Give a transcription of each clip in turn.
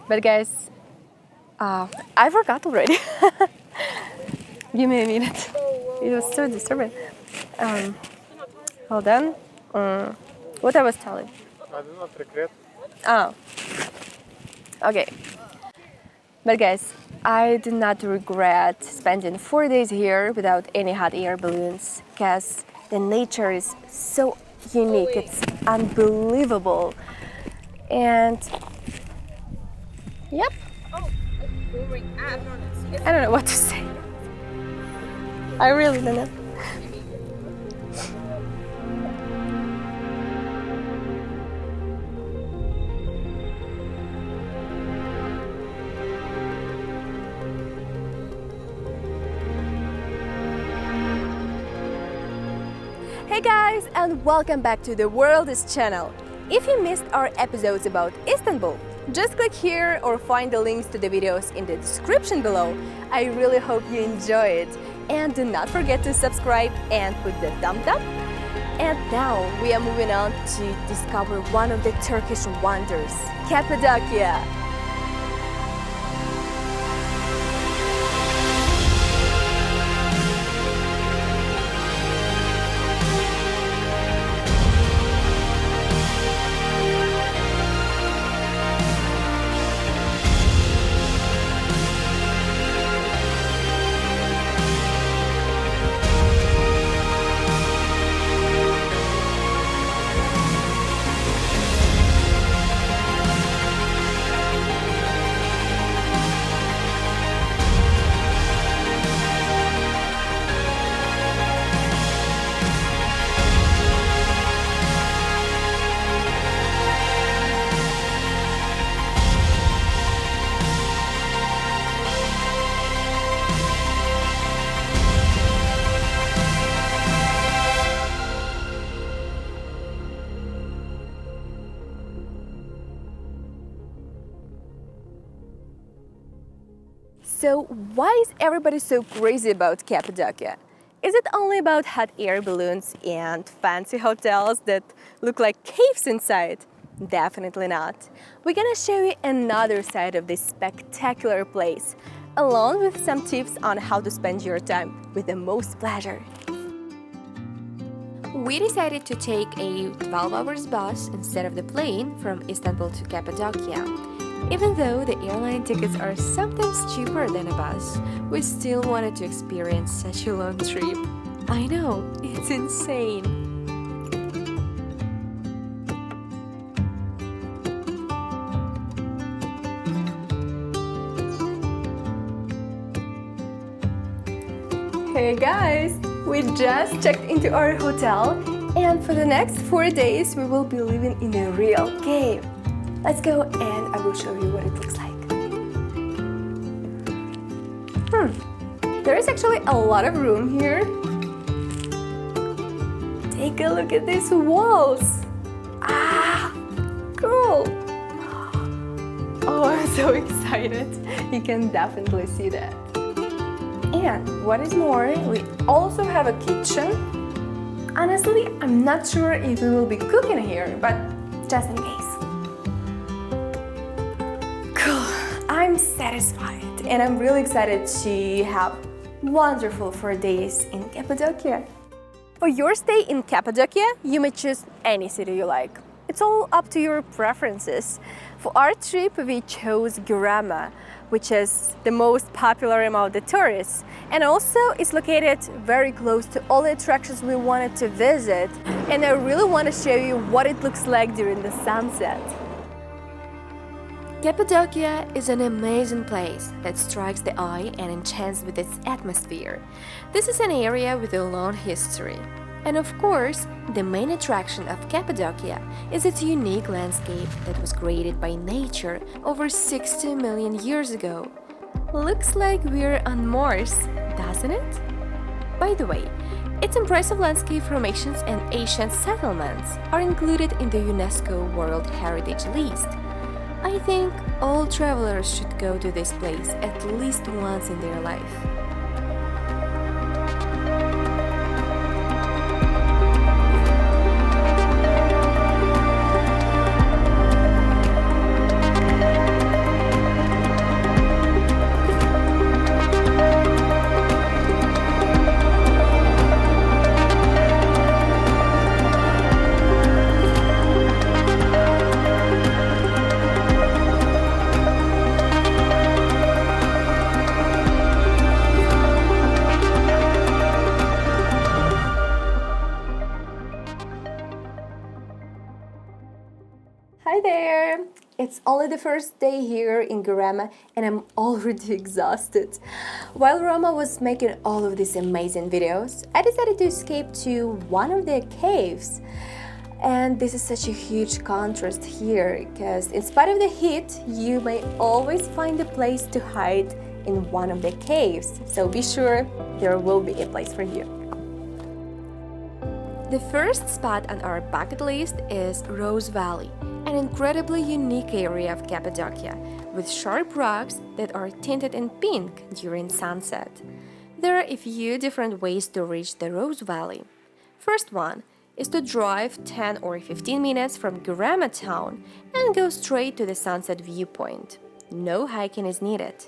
But guys, I forgot already. Give me a minute. It was so disturbing. Hold on. What I was telling? I do not regret. Oh. Okay. But guys, I do not regret spending 4 days here without any hot air balloons because the nature is so unique. It's unbelievable. And yep. I don't know what to say. I really don't know. Hey guys, and welcome back to the Worldest channel. If you missed our episodes about Istanbul, just click here or find the links to the videos in the description below. I really hope you enjoy it. And do not forget to subscribe and put the thumbs up. And now we are moving on to discover one of the Turkish wonders, Cappadocia. So why is everybody so crazy about Cappadocia? Is it only about hot air balloons and fancy hotels that look like caves inside? Definitely not. We're gonna show you another side of this spectacular place, along with some tips on how to spend your time with the most pleasure. We decided to take a 12-hour bus instead of the plane from Istanbul to Cappadocia. Even though the airline tickets are sometimes cheaper than a bus, we still wanted to experience such a long trip. I know, it's insane. Hey guys, we just checked into our hotel, and for the next 4 days we will be living in a real cave. Let's go and I will show you what it looks like. There is actually a lot of room here. Take a look at these walls. Ah, cool. Oh, I'm so excited. You can definitely see that. And what is more, we also have a kitchen. Honestly, I'm not sure if we will be cooking here, but just in case. I'm satisfied and I'm really excited to have wonderful 4 days in Cappadocia. For your stay in Cappadocia, you may choose any city you like. It's all up to your preferences. For our trip, we chose Goreme, which is the most popular among the tourists, and also is located very close to all the attractions we wanted to visit. And I really want to show you what it looks like during the sunset. Cappadocia is an amazing place that strikes the eye and enchants with its atmosphere. This is an area with a long history. And of course, the main attraction of Cappadocia is its unique landscape that was created by nature over 60 million years ago. Looks like we're on Mars, doesn't it? By the way, its impressive landscape formations and ancient settlements are included in the UNESCO World Heritage List. I think all travelers should go to this place at least once in their life. It's only the first day here in Goreme and I'm already exhausted. While Roma was making all of these amazing videos, I decided to escape to one of the caves. And this is such a huge contrast here, because in spite of the heat, you may always find a place to hide in one of the caves. So be sure there will be a place for you. The first spot on our bucket list is Rose Valley, an incredibly unique area of Cappadocia, with sharp rocks that are tinted in pink during sunset. There are a few different ways to reach the Rose Valley. First one is to drive 10 or 15 minutes from Goreme town and go straight to the sunset viewpoint. No hiking is needed.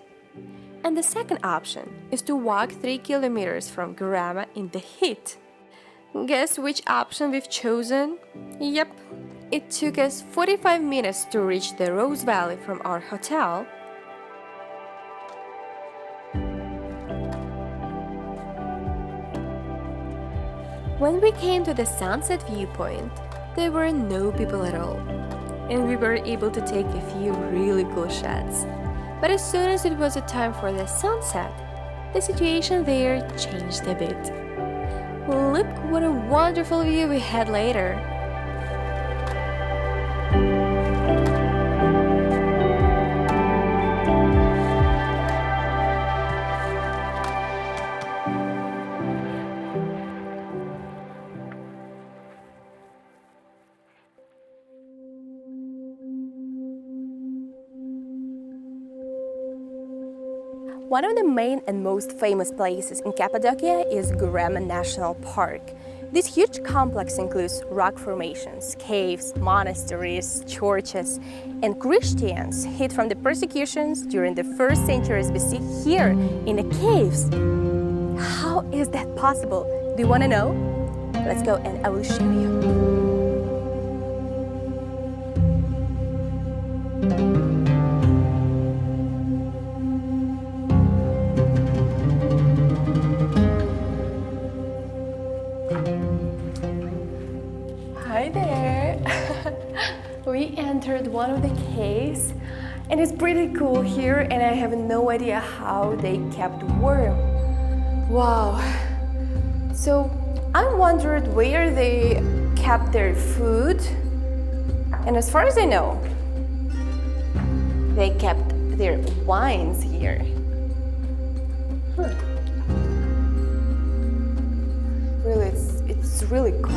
And the second option is to walk 3 kilometers from Goreme in the heat. Guess which option we've chosen? Yep, it took us 45 minutes to reach the Rose Valley from our hotel. When we came to the sunset viewpoint, there were no people at all, and we were able to take a few really cool shots. But as soon as it was a time for the sunset, the situation there changed a bit. Look what a wonderful view we had later. One of the main and most famous places in Cappadocia is Goreme National Park. This huge complex includes rock formations, caves, monasteries, churches, and Christians hid from the persecutions during the first centuries BC here in the caves. How is that possible? Do you want to know? Let's go and I will show you. Hi there! We entered one of the caves and it's pretty cool here and I have no idea how they kept warm. Wow! So I wondered where they kept their food, and as far as I know, they kept their wines here. Really, it's really cool.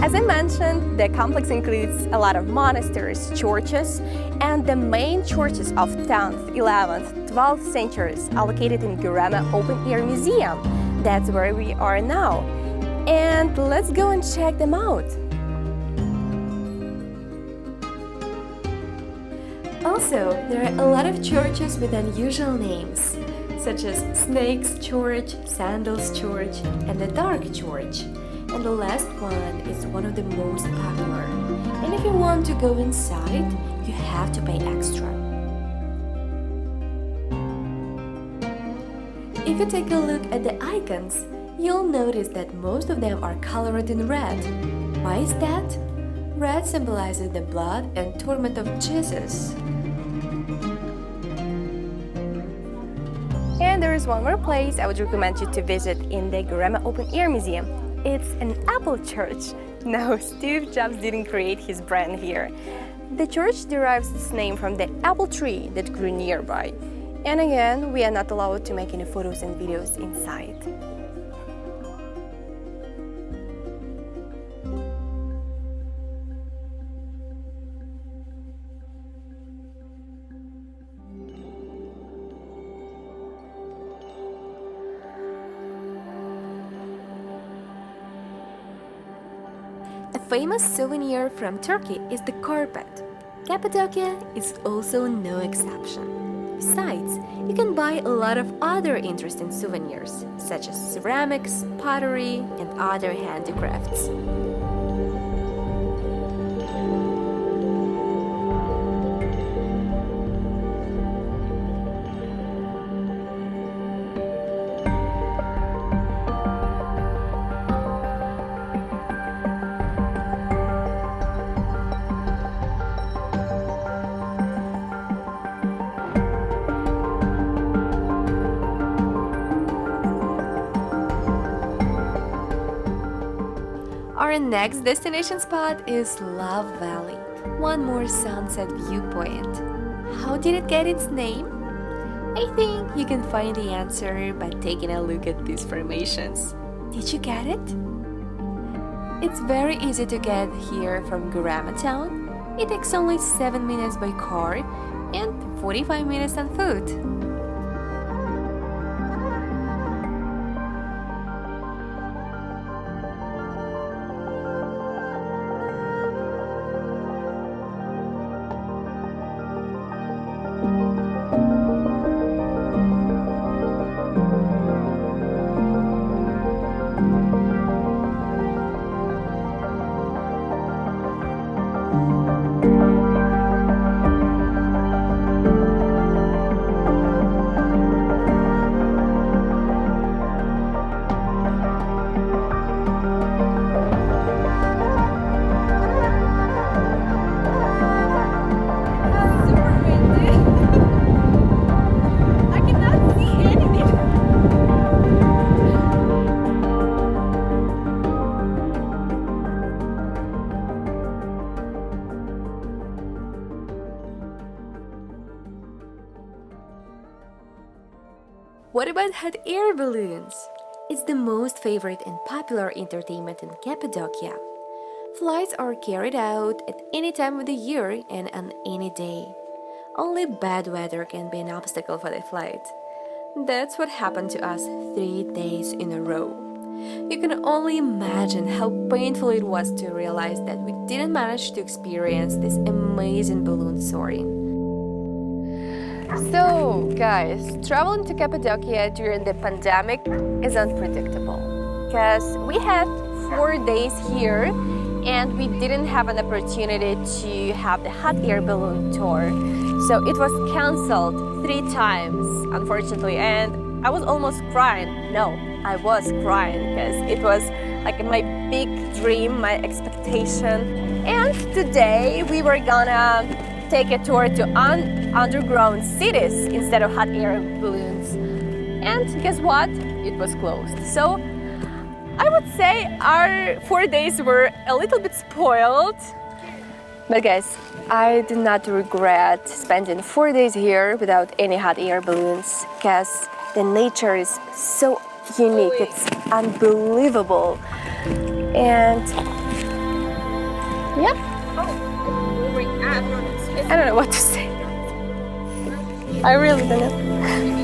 As I mentioned, the complex includes a lot of monasteries, churches, and the main churches of 10th, 11th, 12th centuries are located in Goreme Open Air Museum. That's where we are now. And let's go and check them out. Also, there are a lot of churches with unusual names, such as Snake's Church, Sandals Church, and the Dark Church. And the last one is one of the most popular. And if you want to go inside, you have to pay extra. If you take a look at the icons, you'll notice that most of them are colored in red. Why is that? Red symbolizes the blood and torment of Jesus. And there is one more place I would recommend you to visit in the Goreme Open Air Museum. It's an apple church. No, Steve Jobs didn't create his brand here. The church derives its name from the apple tree that grew nearby. And again, we are not allowed to make any photos and videos inside. A famous souvenir from Turkey is the carpet. Cappadocia is also no exception. Besides, you can buy a lot of other interesting souvenirs, such as ceramics, pottery, and other handicrafts. Our next destination spot is Love Valley, one more sunset viewpoint. How did it get its name? I think you can find the answer by taking a look at these formations. Did you get it? It's very easy to get here from Goreme town. It takes only 7 minutes by car and 45 minutes on foot. What about hot air balloons? It's the most favorite and popular entertainment in Cappadocia. Flights are carried out at any time of the year and on any day. Only bad weather can be an obstacle for the flight. That's what happened to us 3 days in a row. You can only imagine how painful it was to realize that we didn't manage to experience this amazing balloon soaring. So, guys, traveling to Cappadocia during the pandemic is unpredictable because we had 4 days here and we didn't have an opportunity to have the hot air balloon tour. So it was cancelled 3 times, unfortunately, and I was almost crying. No, I was crying because it was like my big dream, my expectation. And today we were gonna take a tour to underground cities instead of hot air balloons. And guess what? It was closed. So I would say our 4 days were a little bit spoiled. But guys, I do not regret spending 4 days here without any hot air balloons because the nature is so unique. It's unbelievable. And yeah. I don't know what to say. I really don't know.